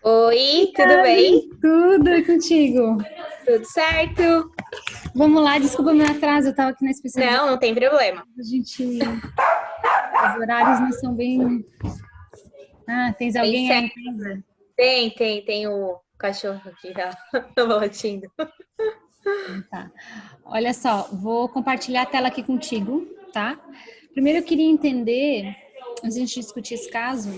Oi, tudo Gabi, bem? tudo é contigo. Tudo certo? Vamos lá, desculpa meu atraso, eu estava aqui na especialização. Não, não tem problema. A gente, os horários não são bem. Ah, tens Bem alguém aí em certo. casa? Tem o cachorro aqui já latindo. Tá. Olha só, vou compartilhar a tela aqui contigo, tá? Primeiro eu queria entender, antes de a gente discutir esse caso,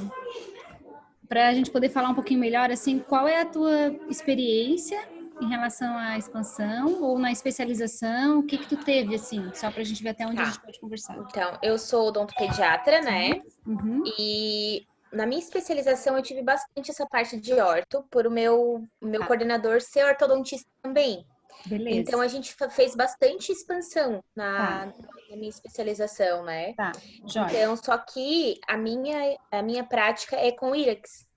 para a gente poder falar um pouquinho melhor, assim, qual é a tua experiência em relação à expansão ou na especialização? O que que tu teve, assim, só para a gente ver até onde a gente Tá. pode conversar. Então, eu sou odontopediatra, né? Uhum. E na minha especialização eu tive bastante essa parte de orto, por o meu Tá, coordenador ser ortodontista também. Então beleza. a gente fez bastante expansão Tá, na minha especialização, né? tá, joia. Então, só que a minha prática é com IRAX.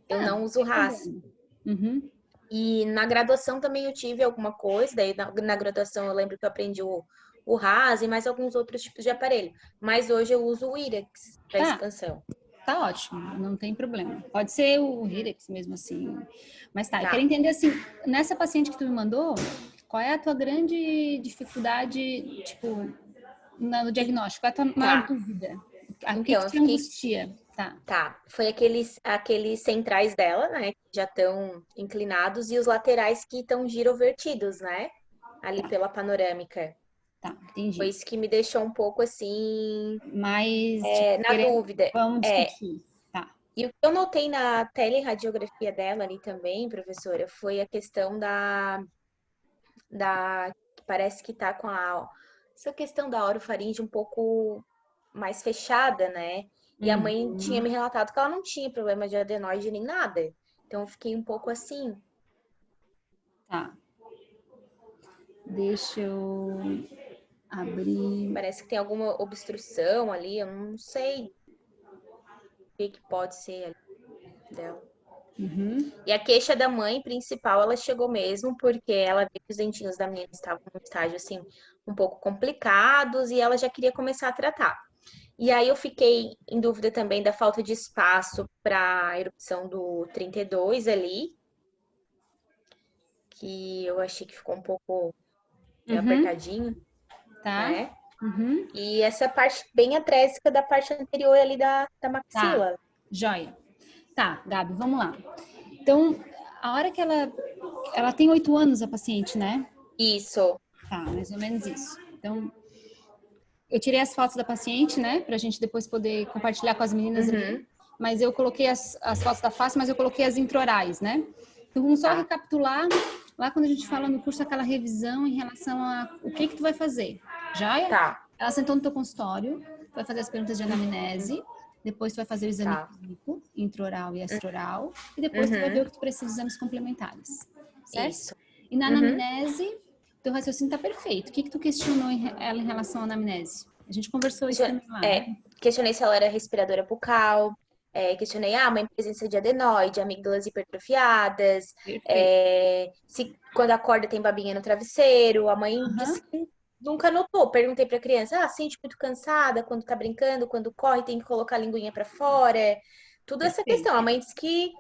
Eu Tá, não não uso tem RAS. problema. Uhum. E na graduação também eu tive alguma coisa, daí na graduação eu lembro que eu aprendi o RAS e mais alguns outros tipos de aparelho. Mas hoje eu uso o IREX para Tá, expansão. tá ótimo, não tem problema. Pode ser o Hirex mesmo assim. Mas tá, eu quero Tá, entender assim, nessa paciente que tu me mandou, qual é a tua grande dificuldade, tipo, no e diagnóstico? Qual é a tua maior tá. dúvida? O que Então, que eu te fiquei. angustia? Tá, Tá, foi aqueles centrais dela, né, que já estão inclinados, e os laterais que estão girovertidos, né, ali tá, pela panorâmica. tá, Foi entendi. isso que me deixou um pouco assim, Mas, tipo, na querendo, dúvida. vamos É, discutir. Tá. e o que eu notei na teleradiografia dela ali também, professora, foi a questão que parece que tá com essa questão da orofaringe um pouco mais fechada, né? E a mãe tinha me Uhum. relatado que ela não tinha problema de adenoide nem nada. Então eu fiquei um pouco assim. Tá. Deixa eu abrir. Parece que tem alguma obstrução ali, eu não sei o que pode ser ali dela. Uhum. E a queixa da mãe principal, ela chegou mesmo porque ela viu que os dentinhos da menina estavam num estágio assim um pouco complicados e ela já queria começar a tratar. E aí eu fiquei em dúvida também da falta de espaço para a erupção do 32 ali, que eu achei que ficou um pouco Uhum. apertadinho, Tá. né? Uhum. E essa parte bem atrésica da parte anterior ali da Tá. maxila. Joia. Tá, Gabi, vamos lá. Então, a hora que ela tem 8 anos, a paciente, né? Isso. Tá, mais ou menos isso. Então, eu tirei as fotos da paciente, né? Pra gente depois poder compartilhar com as meninas ali. Uhum. Mas eu coloquei as fotos da face, mas eu coloquei as intraorais, né? Então, vamos só Tá, recapitular lá quando a gente fala no curso aquela revisão em relação a o que tu vai fazer. Já? tá, Ela sentou no teu consultório, vai fazer as perguntas de uhum, anamnese, depois tu vai fazer o exame tá, clínico, intraoral e extraoral, e depois tu vai ver o uhum, que tu precisa de exames complementares, certo? isso. E na Uhum. anamnese, teu raciocínio tá perfeito. O que que tu questionou ela em relação à anamnese? A gente conversou isso também lá, É, né? questionei se ela era respiradora bucal, questionei, uma presença de adenoide, amígdalas hipertrofiadas, Perfeito. se quando acorda tem babinha no travesseiro, a mãe Aham, disse que nunca notou. Perguntei pra criança, sente muito cansada quando tá brincando, quando corre tem que colocar a linguinha pra fora, tudo essa questão. A perfeito. mãe disse que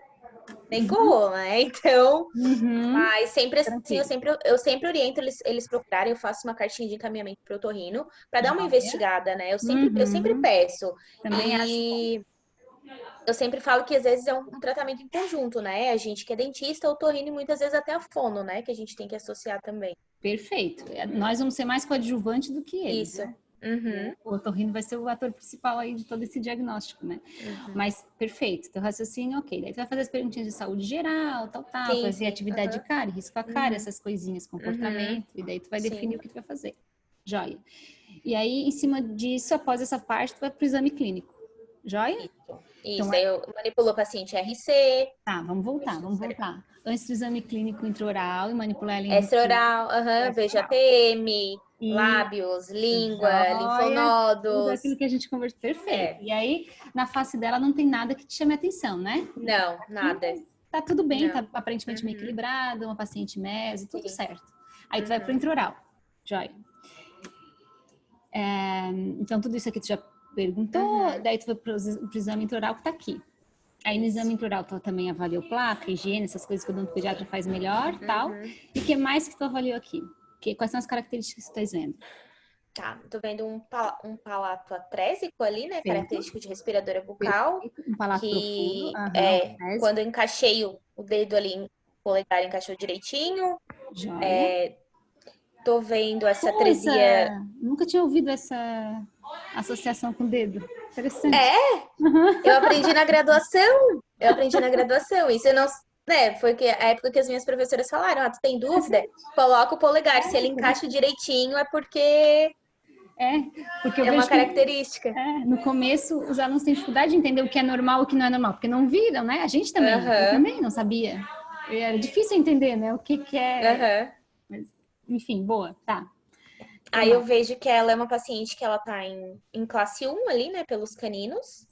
negou, né? Então, Uhum, mas sempre assim, eu tranquilo. sempre, eu sempre oriento eles procurarem, eu faço uma cartinha de encaminhamento para o otorrino para dar uma Joia. investigada, né? Eu sempre Uhum, peço. também acho bom. E eu sempre falo que às vezes é um tratamento em conjunto, né? A gente que é dentista, otorrino e muitas vezes até a fono, né? Que a gente tem que associar também. Perfeito. Nós vamos ser mais coadjuvante do que eles, Isso. né? Uhum, O otorrino vai ser o ator principal aí de todo esse diagnóstico, né? uhum. Mas, perfeito, teu raciocínio, ok. Daí tu vai fazer as perguntinhas de saúde geral, tal, tu vai Sim, ver sim. atividade de Aham. cárie, risco a cárie, Uhum, essas coisinhas, uhum. comportamento, e daí tu vai Sim. definir o que tu vai fazer. Joia. E aí, em cima disso, após essa parte, tu vai pro exame clínico. Joia? Isso. Então, Isso. Aí eu manipulo o paciente RC, tá, vamos voltar. Antes do exame clínico intraoral e manipular ela em RC, extraoral, aham, vejo extraoral. ATM, E lábios, língua, joia, tudo linfonodos. aquilo que a gente conversou, perfeito. É, E aí, na face dela não tem nada que te chame atenção, né? Então, não, aqui nada. tá tudo bem, Não. tá aparentemente meio Uhum, equilibrado, uma paciente meso, tudo sim. certo. Aí tu vai pro Uhum, intraoral, joia. Então, tudo isso aqui tu já perguntou, uhum, daí tu vai pro exame intraoral que tá aqui. Aí no exame intraoral tu também avaliou placa, higiene, essas coisas que o odontopediatra faz melhor, tal. E o que mais que tu avaliou aqui? Quais são as características que tu estás vendo? Tá, tô vendo um palato atrésico ali, né? Perfeito. Característico de respiradora bucal, Perfeito. Um palato profundo. que Aham, quando eu encaixei o dedo ali, o polegar encaixou direitinho. joia. Tô vendo essa Pô, atresia. nunca tinha ouvido essa associação com o dedo. Interessante. É, eu aprendi na graduação. Eu aprendi na graduação. Isso eu não. Né, foi que a época que as minhas professoras falaram: ah, tu tem dúvida? Interessante. Coloca o polegar. Se ele encaixa direitinho, é porque É, porque eu é uma vejo que característica. no começo os alunos têm dificuldade de entender o que é normal e o que não é normal, porque não viram, né? A gente também, eu Aham, também não sabia. Era difícil entender, né? O que que é. aham. Mas, enfim, boa, tá. O que Aí eu mais? vejo que ela é uma paciente que ela tá em classe 1 ali, né, pelos caninos,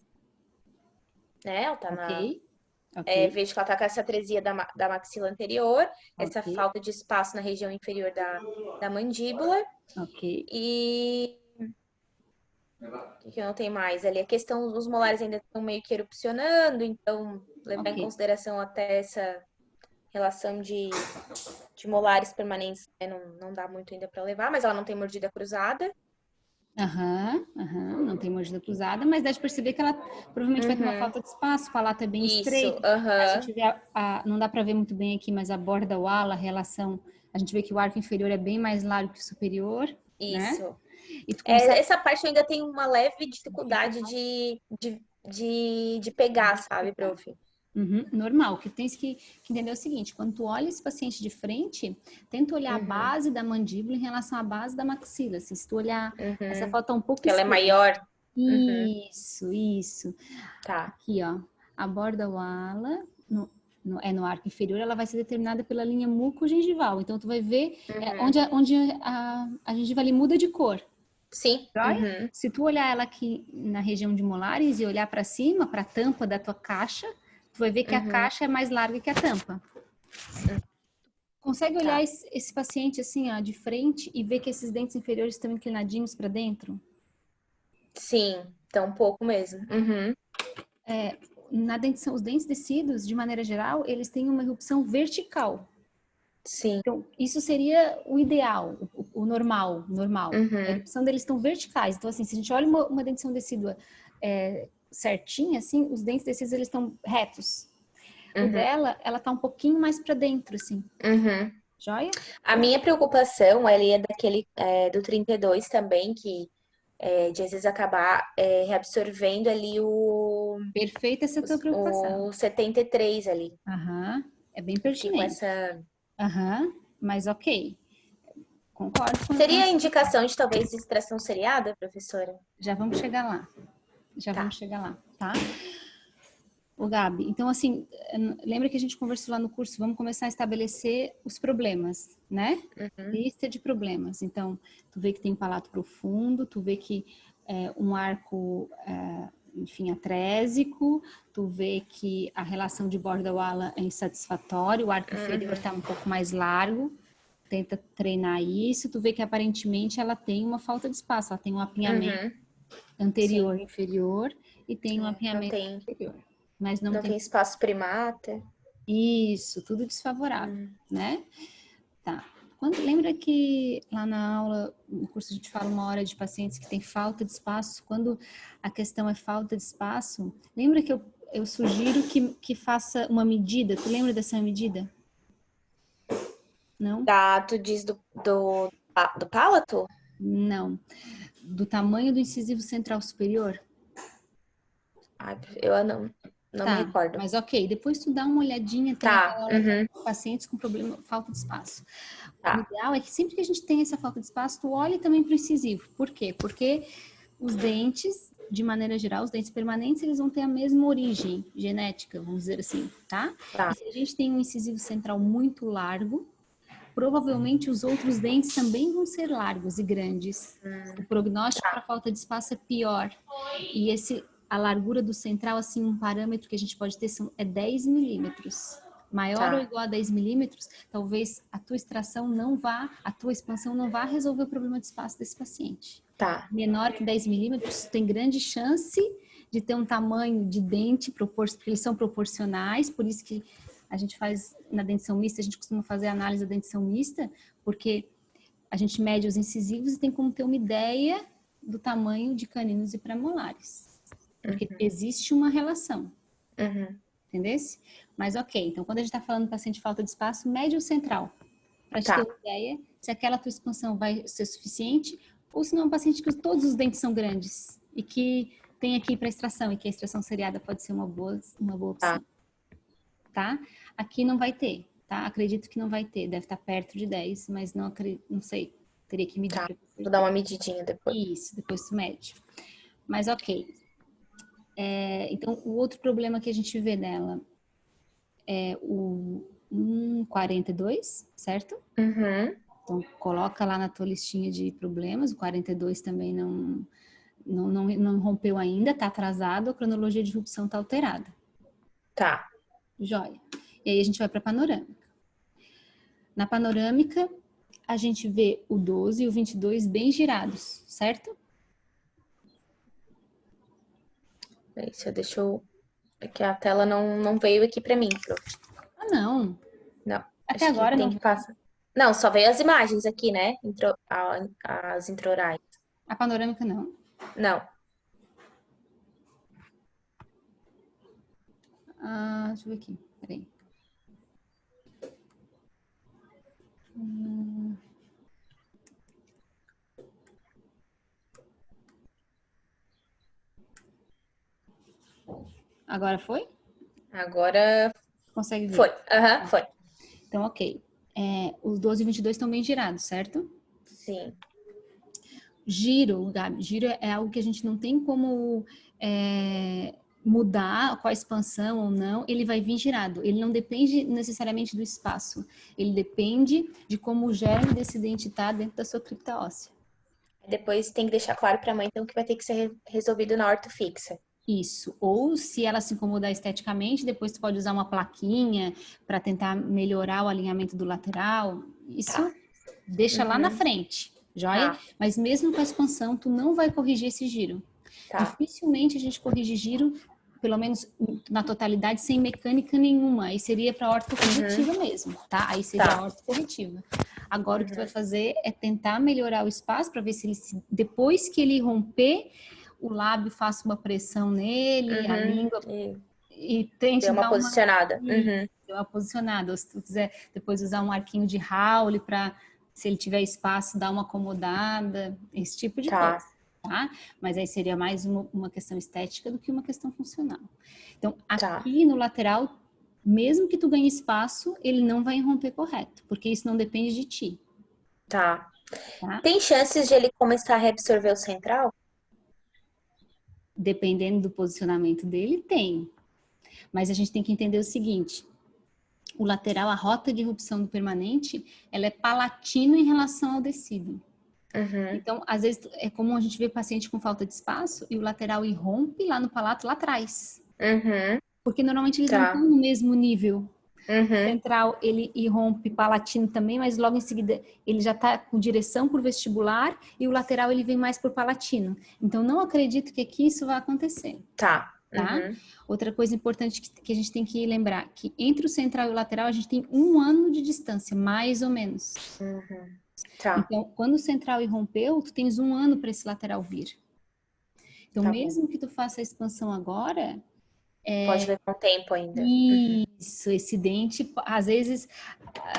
né? Ela tá Ok, na. ok, Vejo que ela tá com essa atresia da maxila anterior, essa ok, falta de espaço na região inferior da mandíbula. ok, E o que eu não tenho mais ali? A questão, os molares ainda estão meio que erupcionando, então levar em ok. consideração até essa relação de molares permanentes, né, não dá muito ainda para levar, mas ela não tem mordida cruzada. Aham, aham, não tem mordida cruzada, mas dá de perceber que ela provavelmente vai ter uma Uhum. falta de espaço, o palato é bem Isso, estreito. A aham, gente vê, não dá para ver muito bem aqui, mas a borda, o ala, a relação, a gente vê que o arco inferior é bem mais largo que o superior, né? isso. E tu consegue Essa parte eu ainda tenho uma leve dificuldade de pegar, sabe, identificar. prof? Uhum, normal. O que tens que entender é o seguinte: quando tu olha esse paciente de frente, tenta olhar a Uhum, base da mandíbula em relação à base da maxila. Assim, se tu olhar, essa uhum. foto tá um pouco Que ela é estreita. maior. Uhum, Isso. tá. Aqui, ó. A borda o ala, no arco inferior, ela vai ser determinada pela linha mucogengival. Então, tu vai ver Uhum. onde a gengiva ali muda de cor. Sim. Joia? Uhum, Se tu olhar ela aqui na região de molares e olhar para cima, para a tampa da tua caixa, tu vai ver que a uhum, caixa é mais larga que a tampa. Consegue olhar tá. esse paciente assim, ó, de frente e ver que esses dentes inferiores estão inclinadinhos para dentro? Sim, então um pouco mesmo. Uhum, Na dentição, os dentes descidos, de maneira geral, eles têm uma erupção vertical. sim. Então, isso seria o ideal, o normal. A Uhum, erupção deles estão verticais. Então, assim, se a gente olha uma dentição decídua certinha, assim, os dentes descidos, eles estão retos. O uhum, dela, ela tá um pouquinho mais para dentro, assim. uhum. Joia? A minha preocupação, ele é daquele do 32 também, que de às vezes acabar reabsorvendo ali Perfeita essa tua preocupação. o 73 ali. Aham, é bem Eu fiquei com pertinente. essa. Aham, mas ok. Concordo com Seria essa indicação preocupação. de talvez extração seriada, professora? Já vamos chegar lá. Já Tá. vamos chegar lá, tá? O Gabi, então assim, lembra que a gente conversou lá no curso, vamos começar a estabelecer os problemas, né? Uhum, Lista de problemas. Então, tu vê que tem um palato profundo, tu vê que um arco, enfim, atrésico, tu vê que a relação de borda-ala é insatisfatória, o arco inferior uhum, está um pouco mais largo, tenta treinar isso, tu vê que aparentemente ela tem uma falta de espaço, ela tem um apinhamento uhum. anterior Sim. e inferior e tem um Não apinhamento tem, superior, mas não não tem tem espaço primata. isso, tudo desfavorável, Hum. né? Tá. Lembra que lá na aula, no curso, a gente fala uma hora de pacientes que têm falta de espaço? Quando a questão é falta de espaço, lembra que eu sugiro que faça uma medida? Tu lembra dessa medida? Não? Tu diz do palato? Não. Do tamanho do incisivo central superior? Ai, eu não me Tá, recordo. mas ok. Depois tu dá uma olhadinha, tem Tá. aquela aula que é Uhum, para pacientes com problema, falta de espaço. O tá. ideal é que sempre que a gente tem essa falta de espaço, tu olhe também para o incisivo. Por quê? Porque os dentes, de maneira geral, os dentes permanentes, eles vão ter a mesma origem genética, vamos dizer assim, tá? Tá. E se a gente tem um incisivo central muito largo, provavelmente os outros dentes também vão ser largos e grandes. O prognóstico para falta de espaço é pior. E a largura do central, assim, um parâmetro que a gente pode ter é 10 milímetros. Maior ou Tá. igual a 10 milímetros, talvez a tua extração não vá, a tua expansão não vá resolver o problema de espaço desse paciente. Tá. Menor que 10 milímetros, tem grande chance de ter um tamanho de dente, porque eles são proporcionais, por isso que a gente faz na dentição mista, a gente costuma fazer a análise da dentição mista, porque a gente mede os incisivos e tem como ter uma ideia do tamanho de caninos e premolares. Porque existe uma relação. Entendesse? Mas ok, então quando a gente está falando do paciente de falta de espaço, médio ou central, para te ter uma ideia se aquela tua expansão vai ser suficiente ou se não é um paciente que todos os dentes são grandes e que tem aqui para extração e que a extração seriada pode ser uma boa opção. Tá? Aqui não vai ter, tá? Acredito que não vai ter, deve estar perto de 10, mas não sei, teria que medir. Tá, vou dar uma medidinha depois. Isso, depois tu mede. Mas ok. Então, o outro problema que a gente vê nela é o 42, certo? Então, coloca lá na tua listinha de problemas. O 42 também não rompeu ainda, tá atrasado, a cronologia de rupção tá alterada. Tá. Joia. E aí a gente vai para panorâmica. Na panorâmica, a gente vê o 12 e o 22 bem girados, certo? Deixa eu... É que a tela não veio aqui pra mim, Pro. Ah, não. Não. Até agora não. Não, só veio as imagens aqui, né? As intraorais. A panorâmica não. Não. Deixa eu ver aqui. Peraí. Agora foi? Agora... Consegue ver? Foi. Foi. Então, ok. Os 12 e 22 estão bem girados, certo? Sim. Giro, Gabi, giro é algo que a gente não tem como mudar com a expansão ou não, ele vai vir girado. Ele não depende necessariamente do espaço. Ele depende de como o germe desse dente está dentro da sua cripta óssea. Depois tem que deixar claro para a mãe, então, que vai ter que ser resolvido na ortofixa. Isso. Ou se ela se incomodar esteticamente, depois tu pode usar uma plaquinha para tentar melhorar o alinhamento do lateral. Isso deixa lá na frente, joia? Mas mesmo com a expansão, tu não vai corrigir esse giro. Dificilmente a gente corrige giro, pelo menos na totalidade, sem mecânica nenhuma. Aí seria para ortocorretiva mesmo, tá? Aí seria a ortocorretiva. Agora o que tu vai fazer é tentar melhorar o espaço para ver se ele, depois que ele romper, o lábio faça uma pressão nele, a língua, e tente dar uma posicionada. Deu uma posicionada. Ou se tu quiser depois usar um arquinho de Howley para, se ele tiver espaço, dar uma acomodada, esse tipo de coisa. Tá? Mas aí seria mais uma questão estética do que uma questão funcional. Então, aqui no lateral, mesmo que tu ganhe espaço, ele não vai romper correto, porque isso não depende de ti. Tá. Tem chances de ele começar a reabsorver o central? Dependendo do posicionamento dele, tem. Mas a gente tem que entender o seguinte: o lateral, a rota de erupção do permanente, ela é palatina em relação ao decíduo. Então, às vezes, é comum a gente ver paciente com falta de espaço e o lateral irrompe lá no palato, lá atrás. Porque normalmente eles não estão no mesmo nível. Central, ele irrompe palatino também, mas logo em seguida ele já está com direção por vestibular e o lateral ele vem mais por palatino. Então, não acredito que aqui isso vai acontecer. Tá? Outra coisa importante que a gente tem que lembrar, que entre o central e o lateral a gente tem 1 ano de distância, mais ou menos. Então, quando o central irrompeu, tu tens 1 ano para esse lateral vir. Então, mesmo que tu faça a expansão agora... Pode levar um tempo ainda. Isso, esse dente, às vezes,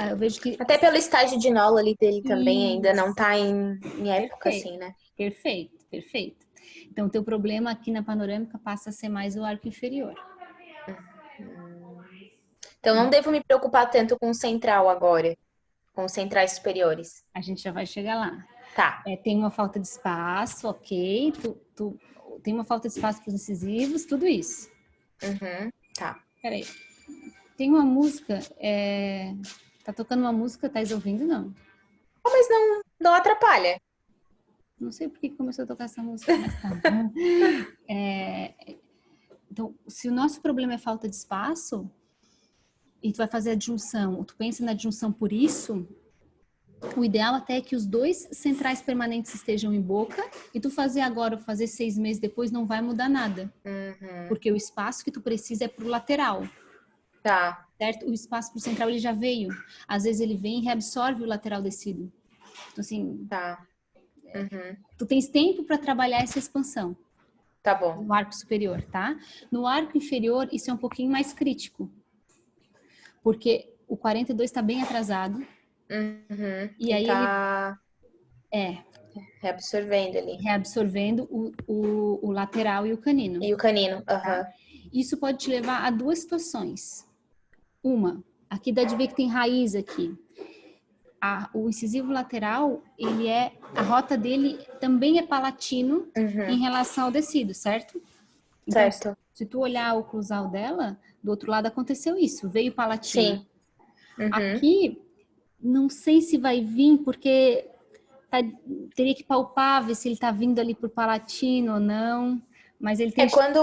eu vejo que... Até pelo estágio de Nolla ali dele também ainda não tá em época assim, né? Perfeito. Então, o teu problema aqui na panorâmica passa a ser mais o arco inferior. Então, não devo me preocupar tanto com o central agora, com os centrais superiores. A gente já vai chegar lá. Tá. Tem uma falta de espaço, ok. Tu tem uma falta de espaço para os incisivos, tudo isso. Tá. Peraí. Tem uma música, tá tocando uma música, tá ouvindo, não? Mas não atrapalha. Não sei por que começou a tocar essa música, mas tá. Então, se o nosso problema é falta de espaço, e tu vai fazer a adjunção, tu pensa na adjunção por isso, O ideal até é que os dois centrais permanentes estejam em boca e tu fazer agora ou fazer 6 meses depois não vai mudar nada. Porque o espaço que tu precisa é pro lateral. Tá. Certo? O espaço pro central ele já veio. Às vezes ele vem e reabsorve o lateral descido. Então, assim, Tá. tu tens tempo para trabalhar essa expansão. Tá bom. No arco superior, tá? No arco inferior, isso é um pouquinho mais crítico. Porque o 42 está bem atrasado. E aí tá ele reabsorvendo ali. reabsorvendo o lateral e o canino. E o canino. Tá? Isso pode te levar a duas situações. Uma, aqui dá de ver que tem raiz aqui. O incisivo lateral, a rota dele também é palatino em relação ao descido, certo? Então, Certo. se tu olhar o oclusal dela, do outro lado aconteceu isso, veio palatino. Sim. Aqui, não sei se vai vir, porque teria que palpar, ver se ele tá vindo ali por palatino ou não, mas ele tem... Quando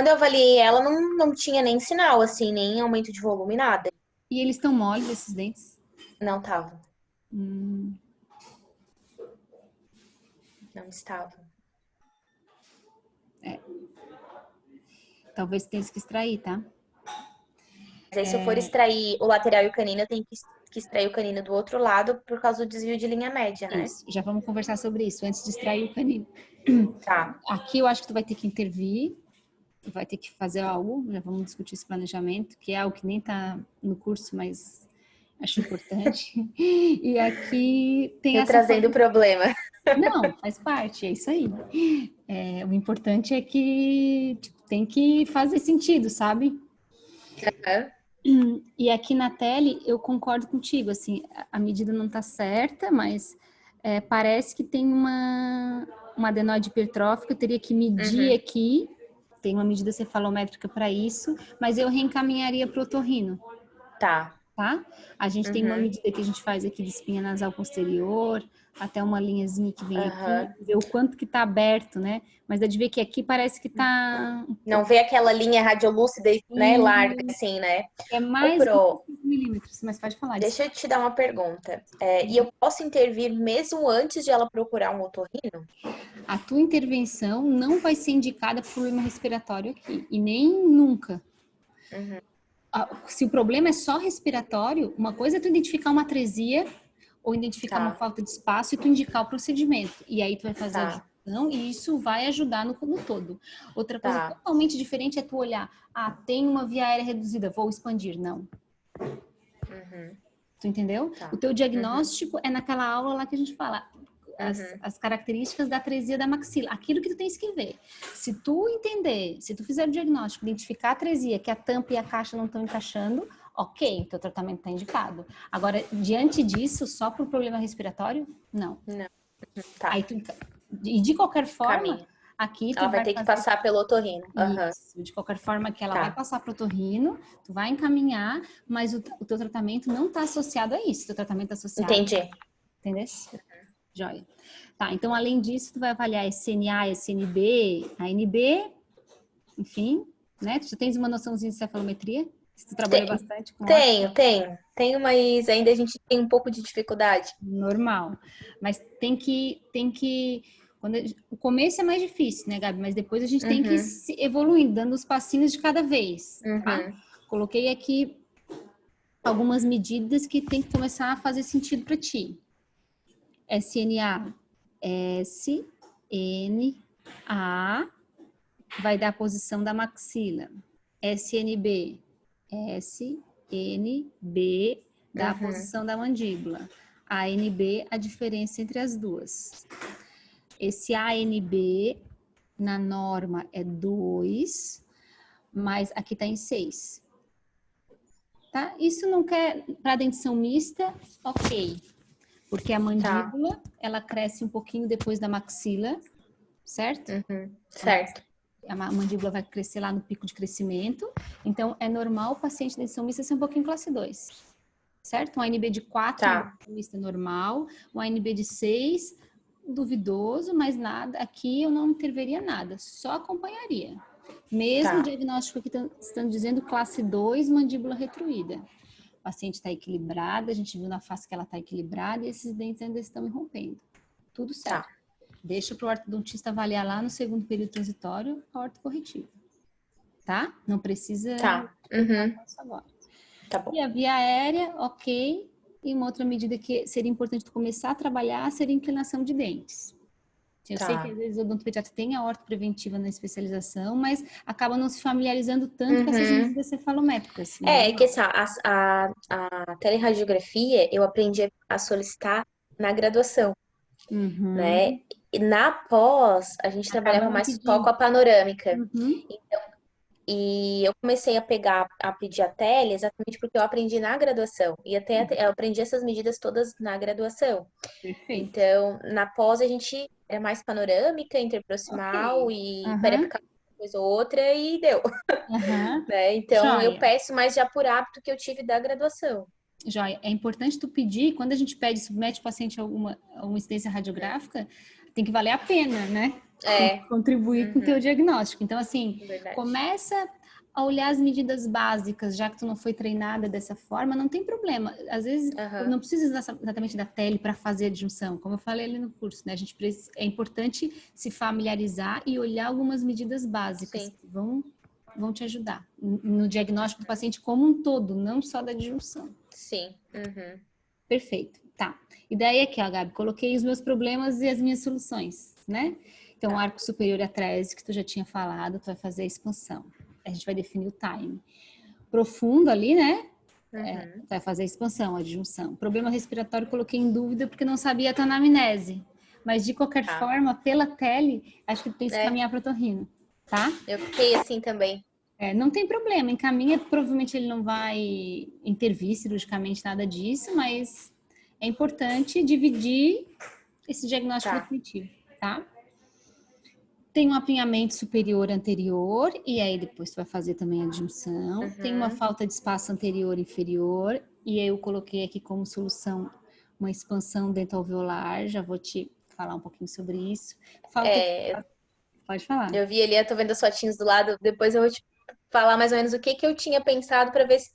eu avaliei ela, não tinha nem sinal, assim, nem aumento de volume, nada. E eles estão moles, esses dentes? Não tava. Não estava. Talvez tenha que extrair, tá? Mas aí, se eu for extrair o lateral e o canino, eu tenho que extrair o canino do outro lado por causa do desvio de linha média, né? Isso, já vamos conversar sobre isso, antes de extrair o canino. Tá. Aqui eu acho que tu vai ter que intervir, tu vai ter que fazer algo, já vamos discutir esse planejamento, que é algo que nem tá no curso, mas acho importante. E aqui tem Eu essa... trazendo o problema. Não, faz parte, é isso aí. O importante é que tipo, tem que fazer sentido, sabe? E aqui na tele eu concordo contigo, assim, a medida não tá certa, mas parece que tem uma adenoide hipertrófica, eu teria que medir aqui, tem uma medida cefalométrica para isso, mas eu reencaminharia para o otorrino. Tá. Tá? A gente tem uma medida que a gente faz aqui de espinha nasal posterior, até uma linhazinha que vem aqui, ver o quanto que tá aberto, né? Mas dá de ver que aqui parece que tá... Não vê aquela linha radiolúcida, né, larga, assim, né? É mais de 5 milímetros, mas pode falar. Deixa eu te dar uma pergunta. E eu posso intervir mesmo antes de ela procurar um otorrino? A tua intervenção não vai ser indicada por problema respiratório aqui, e nem nunca. Se o problema é só respiratório, uma coisa é tu identificar uma atresia ou identificar uma falta de espaço e tu indicar o procedimento. E aí tu vai fazer a adjudicação e isso vai ajudar no todo. Outra coisa totalmente diferente é tu olhar, tem uma via aérea reduzida, vou expandir. Não. Tu entendeu? O teu diagnóstico é naquela aula lá que a gente fala as características da atresia da maxila. Aquilo que tu tens que ver. Se tu entender, se tu fizer o diagnóstico, identificar a atresia, que a tampa e a caixa não estão encaixando, ok, teu tratamento está indicado. Agora, diante disso, só por problema respiratório, não. Não. Tá. Aí e de qualquer forma, aqui ela vai ter que passar pelo otorrino. Isso, de qualquer forma que ela vai passar para o otorrino, tu vai encaminhar, mas o teu tratamento não está associado a isso. O teu tratamento é associado... Entendi. Entendeu? Joia. Tá, então além disso, tu vai avaliar SNA, SNB, ANB, enfim, né? Tu já tens uma noçãozinha de cefalometria? Se tu trabalha bastante com Tenho, mas ainda a gente tem um pouco de dificuldade. Normal. Mas tem que o começo é mais difícil, né, Gabi? Mas depois a gente tem que ir se evoluindo, dando os passinhos de cada vez, tá? Coloquei aqui algumas medidas que tem que começar a fazer sentido para ti. SNA, SNA, vai dar a posição da maxila. SNB, SNB, dá a posição da mandíbula. ANB, a diferença entre as duas. Esse ANB, na norma, é 2, mas aqui está em 6. Tá? Isso não quer, para dentição mista, ok. Porque a mandíbula, ela cresce um pouquinho depois da maxila, certo? Certo. A mandíbula vai crescer lá no pico de crescimento. Então, é normal o paciente de dentição mista ser um pouquinho classe 2. Certo? Um ANB de 4, mista normal. Um ANB de 6, duvidoso, mas nada. Aqui eu não interveria nada, só acompanharia. Mesmo o diagnóstico que estão dizendo classe 2, mandíbula retruída. paciente está equilibrada, a gente viu na face que ela está equilibrada e esses dentes ainda estão irrompendo. Tudo certo. Tá. Deixa para o ortodontista avaliar lá no segundo período transitório a ortocorretiva. Tá? Não precisa Tá. preocupar com isso agora. Tá bom. E a via aérea, ok. E uma outra medida que seria importante tu começar a trabalhar seria a inclinação de dentes. Eu sei que às vezes o odontopediatra tem a ortopreventiva na especialização, mas acaba não se familiarizando tanto com essas medidas cefalométricas. É que assim, a teleradiografia eu aprendi a solicitar na graduação, né? Uhum. E na pós, a gente Acaba trabalhava não mais só pedindo. com a panorâmica. Uhum. E eu comecei a pedir a tele exatamente porque eu aprendi na graduação. E até eu aprendi essas medidas todas na graduação. Perfeito. Então, na pós a gente era mais panorâmica, interproximal Ok. e Aham. periapical, uma coisa ou outra e deu, Aham. né? Então, eu Joia. peço mais já por hábito que eu tive da graduação. Joia. É importante tu pedir, quando a gente pede, submete o paciente a alguma incidência radiográfica, tem que valer a pena, né? Tem É, que contribuir com o teu diagnóstico. Então, assim, verdade. começa a olhar as medidas básicas, já que tu não foi treinada dessa forma, não tem problema. Às vezes, Aham, não precisa exatamente da tele para fazer a adjunção, como eu falei ali no curso, né? É importante se familiarizar e olhar algumas medidas básicas sim. que vão te ajudar no diagnóstico do paciente como um todo, não só da adjunção. Sim. Uhum. Perfeito, tá. E daí aqui, ó, Gabi, coloquei os meus problemas e as minhas soluções, né? Então, o Tá. arco superior atrás, que tu já tinha falado, tu vai fazer a expansão. A gente vai definir o time. Profundo ali, né? Uhum. Tu vai fazer a expansão, a adjunção. Problema respiratório, coloquei em dúvida porque não sabia a tua anamnese. Mas, de qualquer Tá. forma, pela tele, acho que tu tem que se É, caminhar para otorrino, tá? eu fiquei assim também. Não tem problema, encaminha, provavelmente ele não vai intervir cirurgicamente nada disso, mas é importante dividir esse diagnóstico Tá. definitivo, tá? Tem um apinhamento superior anterior, e aí depois tu vai fazer também a adjunção. Tem uma Uhum. falta de espaço anterior e inferior, e aí eu coloquei aqui como solução uma expansão dental-alveolar, já vou te falar um pouquinho sobre isso. Falta de... É, Pode falar. eu vi ali, eu tô vendo as fotinhos do lado, depois eu vou te falar mais ou menos o que que eu tinha pensado para ver se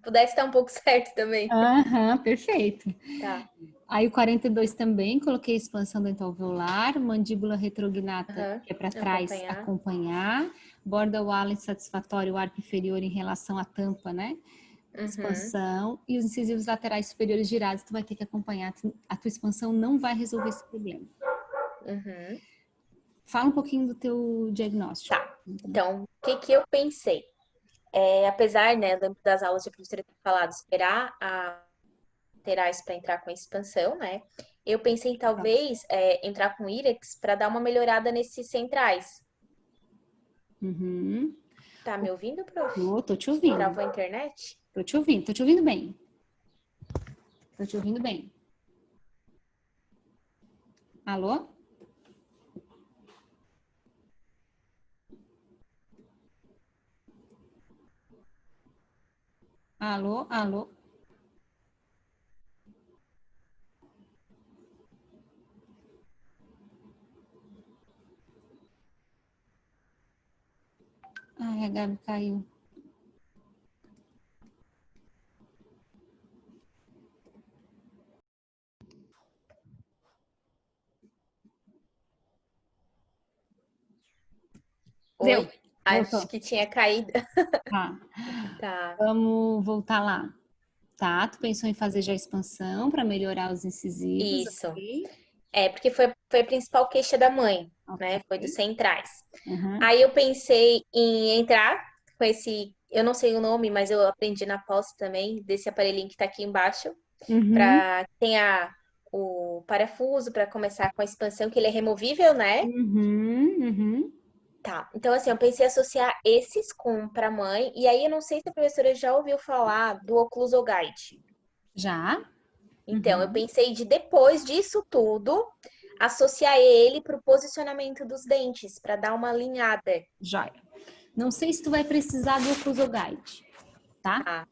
pudesse estar um pouco certo também. Aham, perfeito. Tá. Aí o 42 também, coloquei expansão dental alveolar, mandíbula retrognata, Aham. que é para trás, Acompanhar. acompanhar, borda wall insatisfatório, o arco inferior em relação à tampa, né? Uhum. Expansão. E os incisivos laterais superiores girados, tu vai ter que acompanhar. A tua expansão não vai resolver esse problema. Uhum. Fala um pouquinho do teu diagnóstico. Tá. Então, o que que eu pensei? Apesar, né, das aulas de professora ter falado, esperar a laterais para entrar com a expansão, né? Eu pensei em talvez entrar com IREX para dar uma melhorada nesses centrais. Uhum. Tá me ouvindo, prof? Tô te ouvindo. Travou a internet? Tô te ouvindo bem. Tô te ouvindo bem. Alô? Alô? Alô? Ai, a Gabi caiu. Deu. Oi? Acho Voltou. que tinha caído. Tá. Tá. Vamos voltar lá. Tá, tu pensou em fazer já a expansão para melhorar os incisivos, Isso. ok? Porque foi a principal queixa da mãe, Ok. né? Foi dos centrais. Uhum. Aí eu pensei em entrar com esse, eu não sei o nome, mas eu aprendi na pós também, desse aparelhinho que tá aqui embaixo, Uhum. para tem o parafuso para começar com a expansão, que ele é removível, né? Uhum. Uhum. Tá. Então, assim, eu pensei em associar esses com para mãe, e aí eu não sei se a professora já ouviu falar do Occlusal Guide. Já? Então, eu Uhum. pensei de depois disso tudo, associar ele para o posicionamento dos dentes, para dar uma alinhada. Joia. Não sei se tu vai precisar do Occlusal Guide, tá? Tá.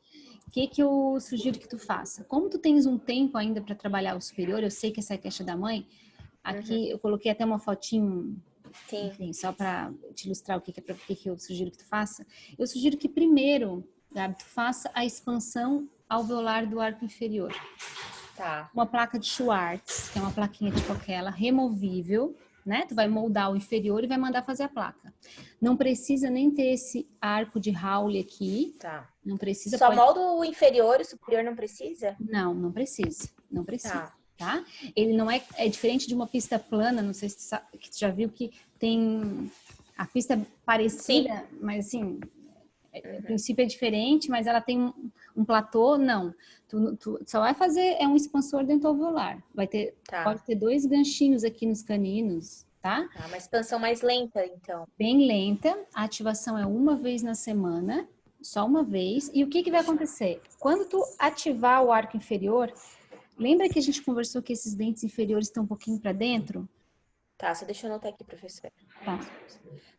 O que que eu sugiro que tu faça? Como tu tens um tempo ainda para trabalhar o superior, eu sei que essa é a queixa da mãe, Uhum. aqui eu coloquei até uma fotinho, Sim. enfim, só para te ilustrar o que que eu sugiro que tu faça. Eu sugiro que primeiro, Gabi, tu faça a expansão alveolar do arco inferior. Tá. Uma placa de Schwartz, que é uma plaquinha tipo aquela, removível, né? Tu vai moldar o inferior e vai mandar fazer a placa. Não precisa nem ter esse arco de Howley aqui. Tá. Não precisa. Só molda o inferior, o superior não precisa? Não, não precisa. Não precisa. Tá. Tá? Ele não é diferente de uma pista plana, não sei se tu já viu que tem a pista parecida, sim, mas assim, o princípio é diferente, mas ela tem um platô, não. Tu só vai fazer um expansor dentoalveolar. Vai ter, pode ter 2 ganchinhos aqui nos caninos, tá? Uma expansão mais lenta, então. Bem lenta. A ativação é uma vez na semana, só uma vez. E o que vai acontecer? Quando tu ativar o arco inferior, lembra que a gente conversou que esses dentes inferiores estão um pouquinho para dentro? Tá, só deixa eu anotar aqui, professora. Tá.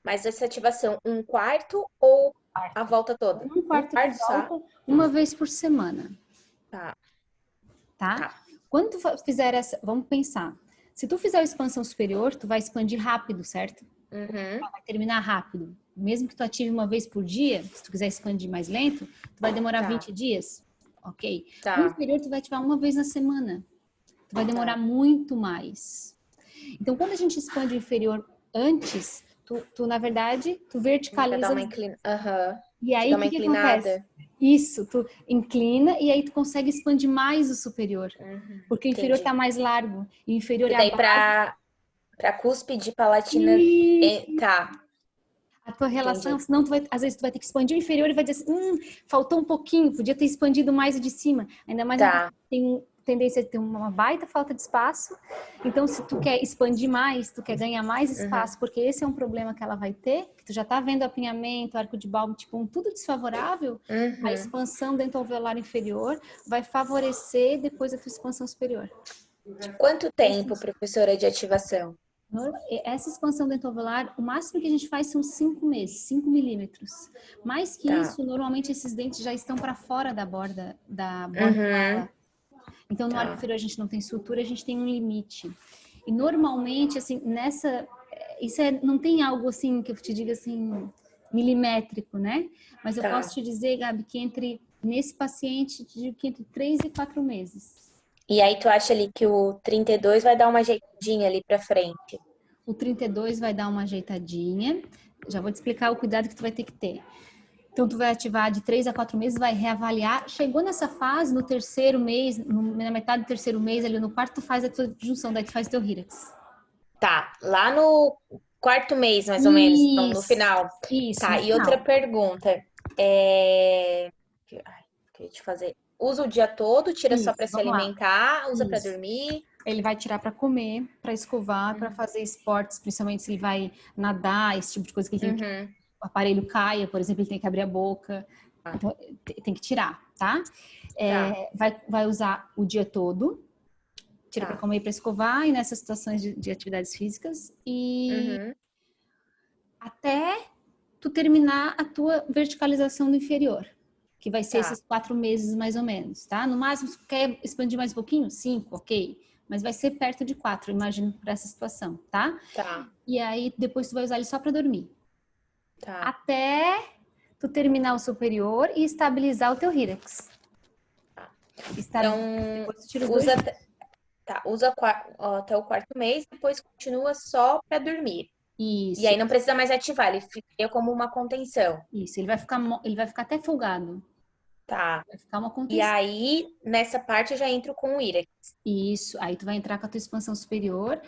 Mas essa ativação, 1/4 ou a volta toda? 1/4 de volta, uma vez por semana. Tá? Quando tu fizer essa, vamos pensar. Se tu fizer a expansão superior, tu vai expandir rápido, certo? Vai terminar rápido. Mesmo que tu ative uma vez por dia, se tu quiser expandir mais lento, tu vai demorar 20 dias. Ok? No inferior, tu vai ativar uma vez na semana. Tu vai demorar muito mais. Então, quando a gente expande o inferior antes, tu na verdade, tu verticaliza. Dá uma inclinada. E aí, o que acontece? Isso, tu inclina e aí tu consegue expandir mais o superior. Porque o inferior tá mais largo. E o inferior e daí pra cúspide palatina. Tá. A tua relação, senão às vezes tu vai ter que expandir o inferior e vai dizer assim, faltou um pouquinho, podia ter expandido mais o de cima. Ainda mais tem tendência a ter uma baita falta de espaço. Então, se tu quer expandir mais, tu quer ganhar mais espaço, porque esse é um problema que ela vai ter, que tu já tá vendo apinhamento, arco de balbo, tipo, tudo desfavorável, a expansão dentoalveolar inferior vai favorecer depois a tua expansão superior. Quanto tempo, professora, de ativação? Essa expansão dentoalveolar, o máximo que a gente faz são 5 meses, 5 milímetros. Mais que isso, normalmente esses dentes já estão para fora da borda da fala. Então, no arco inferior a gente não tem sutura, a gente tem um limite. E normalmente, assim, não tem algo assim que eu te diga assim, milimétrico, né? Mas eu posso te dizer, Gabi, que nesse paciente, que entre 3 e 4 meses. E aí tu acha ali que o 32 vai dar uma ajeitadinha ali pra frente? O 32 vai dar uma ajeitadinha. Já vou te explicar o cuidado que tu vai ter que ter. Então, tu vai ativar de 3 a 4 meses, vai reavaliar. Chegou nessa fase, no terceiro mês, na metade do terceiro mês, ali no quarto, tu faz a tua junção, daí tu faz teu Rírax. Tá, lá no 4º mês, mais ou menos, então, no final. Isso, tá, e outra pergunta. Que eu ia te fazer. Usa o dia todo, tira só para se alimentar, usa para dormir? Ele vai tirar para comer, para escovar, para fazer esportes, principalmente se ele vai nadar, esse tipo de coisa que ele tem que, o aparelho caia, por exemplo, ele tem que abrir a boca. Então, tem que tirar, tá? Vai usar o dia todo, tira para comer e para escovar, e nessas situações de atividades físicas, e até tu terminar a tua verticalização do inferior. Que vai ser esses 4 meses mais ou menos, tá? No máximo, se quer expandir mais um pouquinho, 5, ok. Mas vai ser perto de 4, imagino, para essa situação, tá? E aí, depois tu vai usar ele só para dormir. Até tu terminar o superior e estabilizar o teu Rírax. Então, usa até o 4º mês, depois continua só para dormir. Isso. E aí não precisa mais ativar, ele fica como uma contenção. Isso, ele vai ficar até folgado. Tá. Vai ficar uma contenção. E aí, nessa parte, eu já entro com o Irax. Isso, aí tu vai entrar com a tua expansão superior.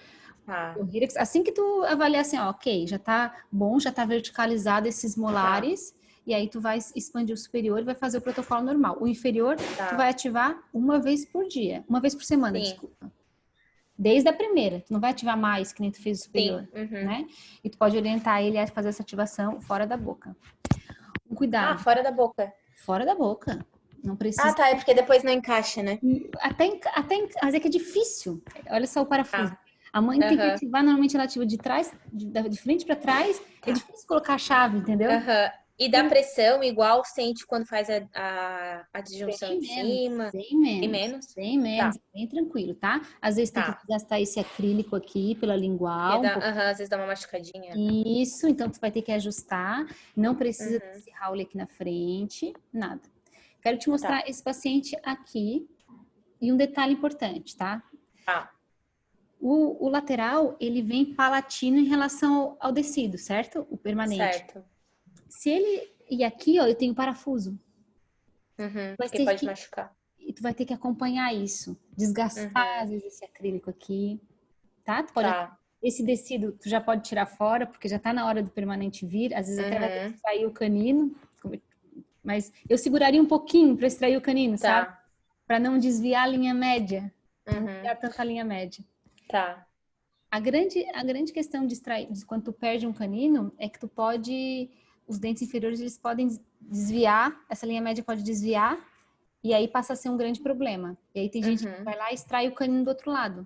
O Rírax, assim que tu avaliar assim, ok, já tá bom, já tá verticalizado esses molares, e aí tu vai expandir o superior e vai fazer o protocolo normal. O inferior, tu vai ativar uma vez por dia, uma vez por semana, desculpa. Desde a primeira, tu não vai ativar mais que nem tu fez o superior, né? E tu pode orientar ele a fazer essa ativação fora da boca. Cuidado. Fora da boca. Fora da boca. Não precisa. É porque depois não encaixa, né? Mas é que é difícil. Olha só o parafuso. A mãe tem que ativar, normalmente ela ativa de trás, de frente para trás. É difícil colocar a chave, entendeu? E dá pressão igual sente quando faz a disjunção em cima? Bem menos. Bem tranquilo, tá? Às vezes tem que gastar esse acrílico aqui pela lingual. Às vezes dá uma machucadinha. Isso, então tu vai ter que ajustar. Não precisa desse Howley aqui na frente, nada. Quero te mostrar esse paciente aqui e um detalhe importante, tá? Tá. O lateral, ele vem palatino em relação ao descido, certo? O permanente. Certo. Se ele... E aqui, ó, eu tenho parafuso. Porque pode machucar. E tu vai ter que acompanhar isso. Desgastar, às vezes, esse acrílico aqui. Tá? Tu pode... Esse descido, tu já pode tirar fora, porque já tá na hora do permanente vir. Às vezes até vai ter que extrair o canino. Mas eu seguraria um pouquinho para extrair o canino, sabe? Para não desviar a linha média. Não desviar tanto a linha média. Tá. A grande questão de extrair, de quando tu perde um canino, é que tu pode... Os dentes inferiores, eles podem desviar, essa linha média pode desviar, e aí passa a ser um grande problema. E aí tem gente que vai lá e extrai o canino do outro lado.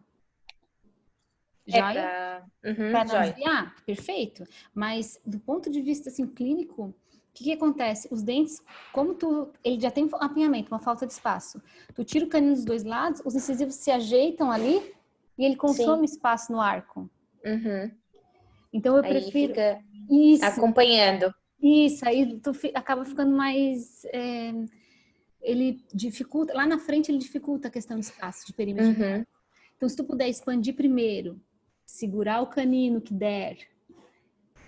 Joia? Para não desviar, perfeito. Mas do ponto de vista assim, clínico, o que acontece? Os dentes, como ele já tem apinhamento, uma falta de espaço. Tu tira o canino dos dois lados, os incisivos se ajeitam ali e ele consome espaço no arco. Então eu prefiro... Fica isso, acompanhando. Isso, aí tu acaba ficando mais... ele dificulta... Lá na frente ele dificulta a questão de espaço, de perímetro. Então se tu puder expandir primeiro, segurar o canino que der,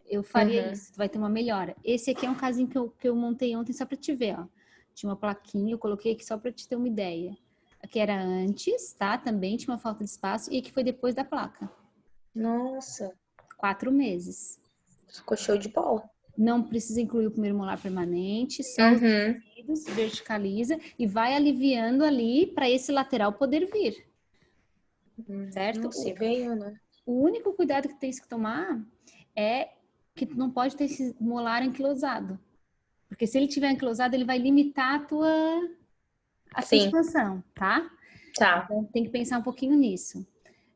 eu faria isso, tu vai ter uma melhora. Esse aqui é um casinho que eu montei ontem só pra te ver, ó. Tinha uma plaquinha, eu coloquei aqui só pra te ter uma ideia. Aqui era antes, tá? Também tinha uma falta de espaço. E aqui foi depois da placa. Nossa. 4 meses. Ficou show de bola. Não precisa incluir o primeiro molar permanente, só os tecidos, verticaliza e vai aliviando ali para esse lateral poder vir. Certo? Se veio, né? O único cuidado que tens que tomar é que tu não pode ter esse molar anquilosado. Porque se ele tiver anquilosado, ele vai limitar a tua expansão, tá? Então tem que pensar um pouquinho nisso.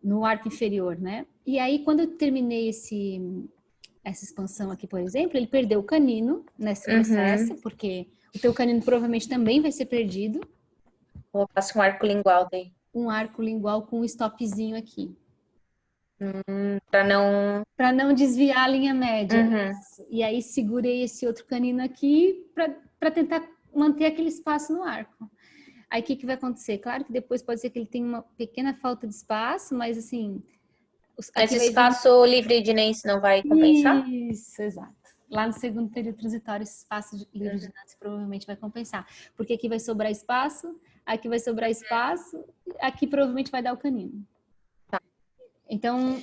No arco inferior, né? E aí, quando eu terminei essa expansão aqui, por exemplo, ele perdeu o canino nesse processo, porque o teu canino provavelmente também vai ser perdido. Vou passar um arco lingual daí. Um arco lingual com um stopzinho aqui. Para não desviar a linha média. E aí segurei esse outro canino aqui para tentar manter aquele espaço no arco. Aí o que vai acontecer? Claro que depois pode ser que ele tenha uma pequena falta de espaço, mas assim... Esse espaço livre de Nance não vai compensar? Isso, exato. Lá no segundo período transitório, esse espaço livre de Nance provavelmente vai compensar. Porque aqui vai sobrar espaço, aqui vai sobrar espaço, aqui provavelmente vai dar o canino. Então,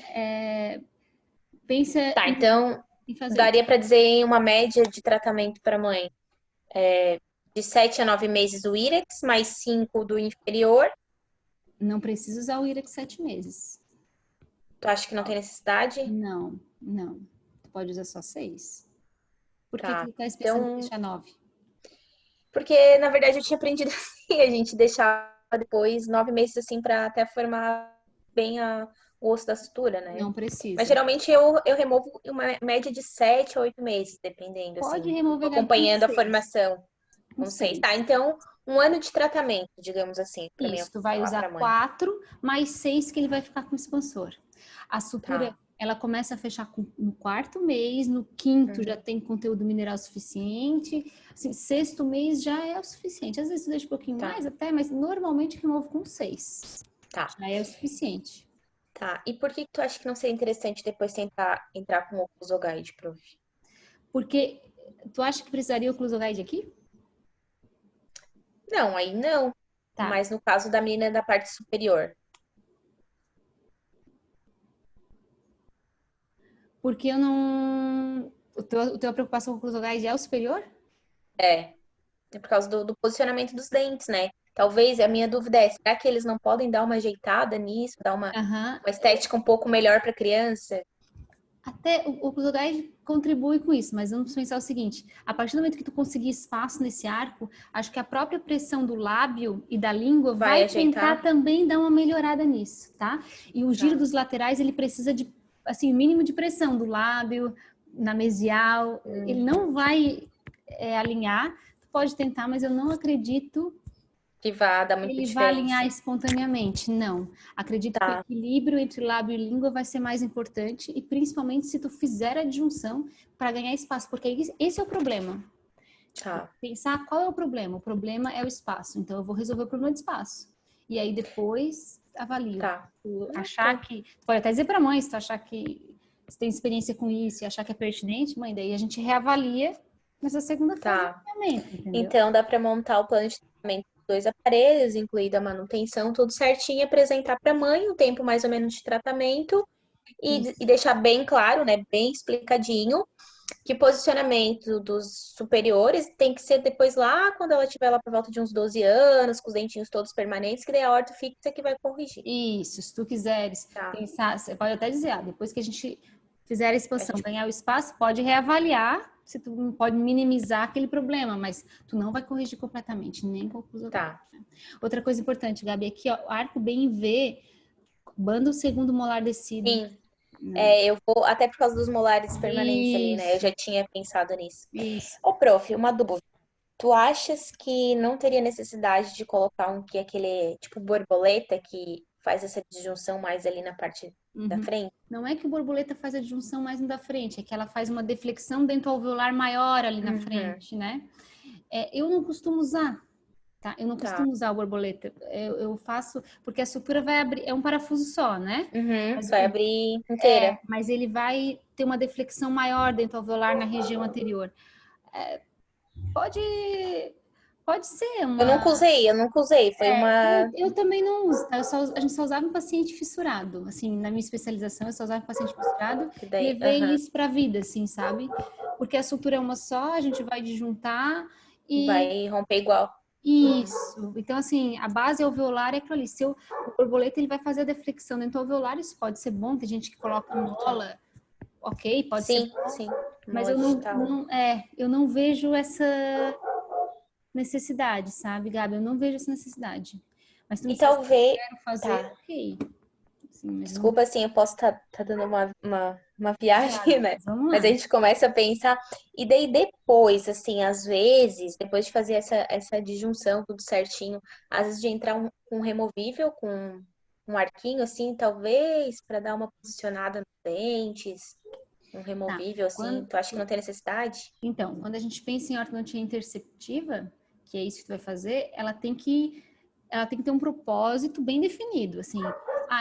pensa então em fazer. Daria para dizer uma média de tratamento para mãe. De 7 a 9 meses o IREX, mais 5 do inferior. Não precisa usar o IREX 7 meses. Tu acha que não tem necessidade? Não. Tu pode usar só 6. Por que tu tá pensando em deixar 9? Porque, na verdade, eu tinha aprendido assim, a gente deixava depois 9 meses assim para até formar bem o osso da sutura, né? Não precisa. Mas geralmente eu removo uma média de 7 a 8 meses, dependendo. Pode assim, remover acompanhando a formação. Não sei. Tá, então 1 ano de tratamento, digamos assim. Isso, tu vai usar 4 mais 6 que ele vai ficar com expansor. A sutura, ela começa a fechar no 4º mês, no 5º já tem conteúdo mineral suficiente, assim, 6º mês já é o suficiente. Às vezes tu deixa um pouquinho mais até, mas normalmente removo com 6. Já é o suficiente. Tá, e por que tu acha que não seria interessante depois tentar entrar com o oclusoguide, prof? Porque tu acha que precisaria o oclusoguide aqui? Não, aí não. Mas no caso da menina da parte superior. Porque eu não... A tua preocupação com o oclusoguide é o superior? É por causa do posicionamento dos dentes, né? Talvez a minha dúvida será que eles não podem dar uma ajeitada nisso, dar uma estética um pouco melhor para a criança? Até o oclusoguide contribui com isso, mas vamos pensar o seguinte, a partir do momento que tu conseguir espaço nesse arco, acho que a própria pressão do lábio e da língua vai tentar também dar uma melhorada nisso, tá? E o giro dos laterais, ele precisa de, assim, o mínimo de pressão do lábio, na mesial, ele não vai alinhar, tu pode tentar, mas eu não acredito que vai dar muita diferença. Ele vai alinhar espontaneamente, não. Acredito que o equilíbrio entre lábio e língua vai ser mais importante e principalmente se tu fizer a adjunção para ganhar espaço, porque esse é o problema. Tá. Pensar qual é o problema. O problema é o espaço, então eu vou resolver o problema de espaço. E aí depois avalio. Tá. Tu achar que... Tu pode até dizer pra mãe, se tu achar que você tem experiência com isso e achar que é pertinente, mãe, daí a gente reavalia nessa segunda fase do Tá. tratamento, entendeu? Então dá para montar o plano de tratamento com 2 aparelhos, incluída a manutenção, tudo certinho, e apresentar para a mãe o tempo mais ou menos de tratamento e Isso. deixar bem claro, né, bem explicadinho, que posicionamento dos superiores tem que ser depois lá, quando ela tiver lá por volta de uns 12 anos, com os dentinhos todos permanentes, que daí a ortofixa que vai corrigir. Isso, se tu quiseres Tá. pensar, você pode até dizer, depois que a gente fizer a A expansão, gente... ganhar o espaço, pode reavaliar se tu pode minimizar aquele problema, mas tu não vai corrigir completamente, nem com o Tá. Outra coisa importante, Gabi, aqui, ó, arco bem em V, banda o segundo molar descido. Sim. Né? Eu vou, até por causa dos molares permanentes ali, né? Eu Isso, já tinha pensado nisso. isso. Ô, prof, uma dúvida. Tu achas que não teria necessidade de colocar um que é aquele tipo borboleta que faz essa disjunção mais ali na parte da Uhum. frente? Não é que o borboleta faz a disjunção mais no da frente, é que ela faz uma deflexão dentoalveolar maior ali na Uhum. frente, né? Eu não costumo usar, tá? Eu não Tá. costumo usar o borboleta. Eu faço porque a sutura vai abrir, é um parafuso só, né? Uhum. Mas, Vai abrir inteira. mas ele vai ter uma deflexão maior dentoalveolar na região anterior. Pode, pode ser uma. Eu nunca usei. Foi uma. Eu também não uso, tá? A gente só usava em paciente fissurado. Assim, na minha especialização, eu só usava em paciente fissurado Que e daí. levei Aham. isso para a vida, assim, sabe? Porque a sutura é uma só, a gente vai disjuntar e Vai romper igual. isso. Então, assim, a base alveolar é aquilo ali. Se o borboleta ele vai fazer a deflexão dentro alveolar, isso pode ser bom. Tem gente que coloca Tá. mola, ok, pode ser Sim, bom. sim. Mas Mola digital. eu não vejo essa necessidade, sabe, Gabi? Eu não vejo essa necessidade. Mas tu me E dissesse que eu talvez. quero fazer, Tá. ok. Assim, mas não Desculpa, assim, eu posso estar dando uma viagem, viagem. né? Mas vamos Mas a lá. gente começa a pensar. E daí depois, assim, às vezes, depois de fazer essa disjunção, tudo certinho, às vezes de entrar um removível com um arquinho, assim, talvez, para dar uma posicionada nos dentes, um Tá. removível, assim, tu acha que não tem necessidade? Então, quando a gente pensa em ortodontia interceptiva, que é isso que tu vai fazer, ela tem que ter um propósito bem definido, assim.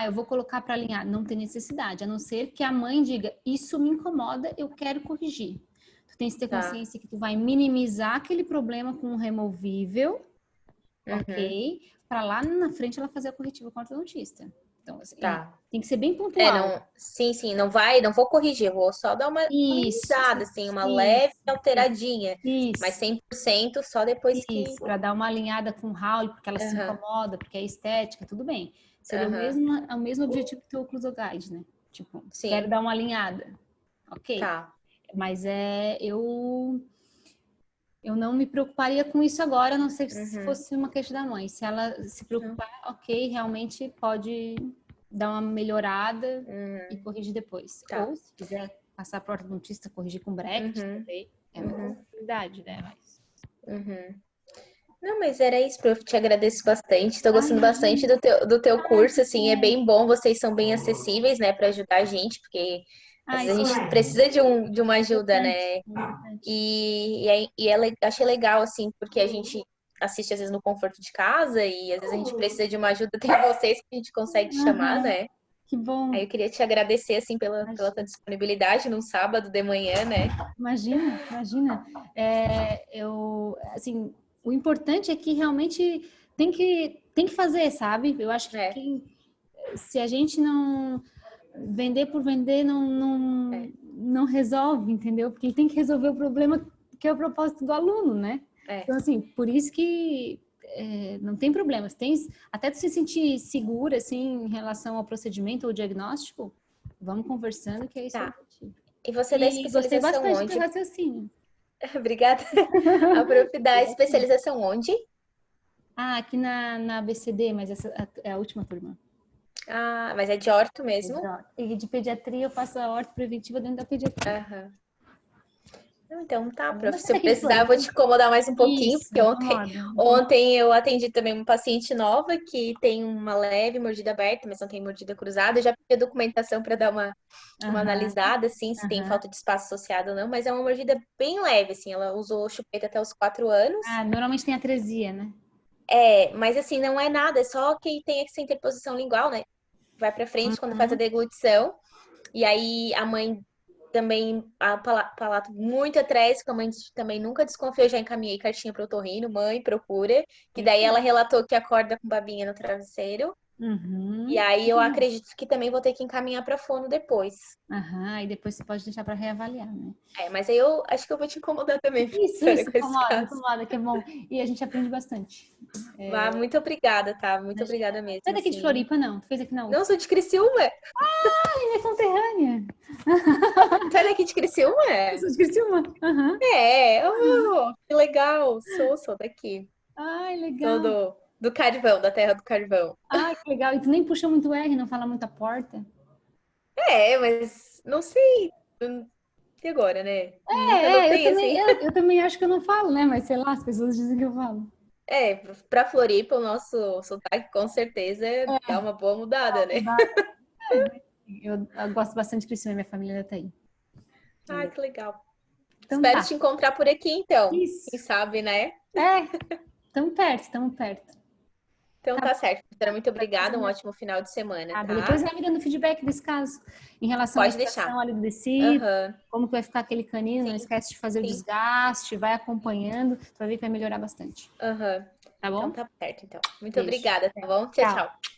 Eu vou colocar para alinhar, não tem necessidade, a não ser que a mãe diga, isso me incomoda, eu quero corrigir. Tu tens que ter Tá. consciência que tu vai minimizar aquele problema com um removível, Uhum. ok? Para lá na frente ela fazer a corretiva com o ortodontista. Então, assim, Tá. tem que ser bem pontual. Não, sim, não vou corrigir, vou só dar uma Isso, minimizada, assim, uma leve isso, alteradinha, mas isso. 100% só depois que... Isso, para dar uma alinhada com o Raul, porque ela se Aham, incomoda, porque é estética, tudo bem. Seria aham, o mesmo objetivo que o Occlusal Guide, né? Tipo, quero sim, dar uma alinhada. Ok. tá, Mas eu não me preocuparia com isso agora, a não ser que se uhum, fosse uma queixa da mãe. Se ela se não, preocupar, ok, realmente pode dar uma melhorada e uhum, corrigir depois. tá, Ou se quiser passar para o ortodontista, corrigir com bracket uhum, também, é uma uhum, possibilidade, né? Mas... uhum. Não, mas era isso, prof, te agradeço bastante, tô gostando bastante imagina. do teu curso, Que assim, é bom. bem bom, vocês são bem acessíveis, né, para ajudar a gente, porque às vezes Isso a é gente precisa de uma ajuda, importante, né. é importante. Achei legal, assim, porque a gente assiste às vezes no conforto de casa e às vezes a gente precisa de uma ajuda, tem vocês que a gente consegue chamar, Aham, né? que bom. Aí eu queria te agradecer, assim, pela tua Imagina, disponibilidade num sábado de manhã, né? imagina. Assim, o importante é que realmente tem que fazer, sabe? Eu acho que É, se a gente não vender por vender, é, não resolve, entendeu? Porque tem que resolver o problema que é o propósito do aluno, né? é. Então, assim, por isso que não tem problema. Até tu se sentir segura, assim, em relação ao procedimento ou diagnóstico, vamos conversando, que é isso o Tá. objetivo. E você dá E gostei especialização bastante do teu onde? raciocínio. Obrigada. A prof dá Gostei bastante. especialização onde? Aqui na ABCD, mas essa é a última turma. Ah, mas é de orto mesmo? E de pediatria eu faço a horta preventiva dentro da pediatria. Aham. Então tá, prof. Mas Se sai eu daqui de precisar, eu vou Floripa. te incomodar mais um pouquinho, Isso, porque ontem, incomoda. ontem eu atendi também uma paciente nova que tem uma leve mordida aberta, mas não tem mordida cruzada. Eu já pedi a documentação para dar uma Aham, analisada, assim, se tem aham. falta de espaço associado ou não, mas é uma mordida bem leve, assim. Ela usou chupeta até os 4 anos. Ah, normalmente tem atresia, né? É, mas assim, não é nada, é só que tem essa interposição lingual, né? Vai pra frente quando faz a Uhum. deglutição. E aí a mãe também, palato muito atrésico, a mãe também nunca desconfiou, já encaminhei cartinha pro otorrino, mãe, procura. Que daí ela Perfeito. relatou que acorda com babinha no travesseiro. E Uhum. aí eu acredito que também vou ter que encaminhar pra fono depois. Aham, e depois você pode deixar para reavaliar, né? É, mas aí eu acho que eu vou te incomodar também, professora, Isso, com esse caso. incomoda, que é bom. E a gente aprende bastante. Vá, muito obrigada, tá? Muito Imagina. obrigada Não é mesmo, daqui de assim. Floripa, não. Tu fez aqui na Não UF. sou de Criciúma. É conterrânea. Tu é daqui de Criciúma? Eu sou de Criciúma. Aham. É, oh, que legal. Sou daqui. Ai, Sou legal. do Carvão, da terra do Carvão. Ai, que legal. E tu nem puxa muito R, não fala muita porta. É, mas não sei. E agora, né? Nunca Eu notei também, assim. eu também acho que eu não falo, né? Mas sei lá, as pessoas dizem que eu falo. É, pra Floripa, o nosso sotaque com certeza dá uma boa mudada, né? Eu gosto bastante de Criciúma, minha família ainda tá aí. Ah, que legal. Então Espero tá. te encontrar por aqui, então. Quem Isso. sabe, né? É, tamo perto, tamo perto. Então Tá tá bom. certo. Professora, muito Depois obrigada. Um ótimo final de semana, Depois tá? vai me dando feedback desse caso. Em relação à Pode deixar. extração ali do tecido, Aham. como que vai ficar aquele canino, não Sim, esquece de fazer o sim. desgaste, vai acompanhando, tu vai ver que vai melhorar bastante. Aham. Tá Então bom? tá certo, então. Muito Beijo. obrigada, tá bom? Tchau, Tchau. tchau.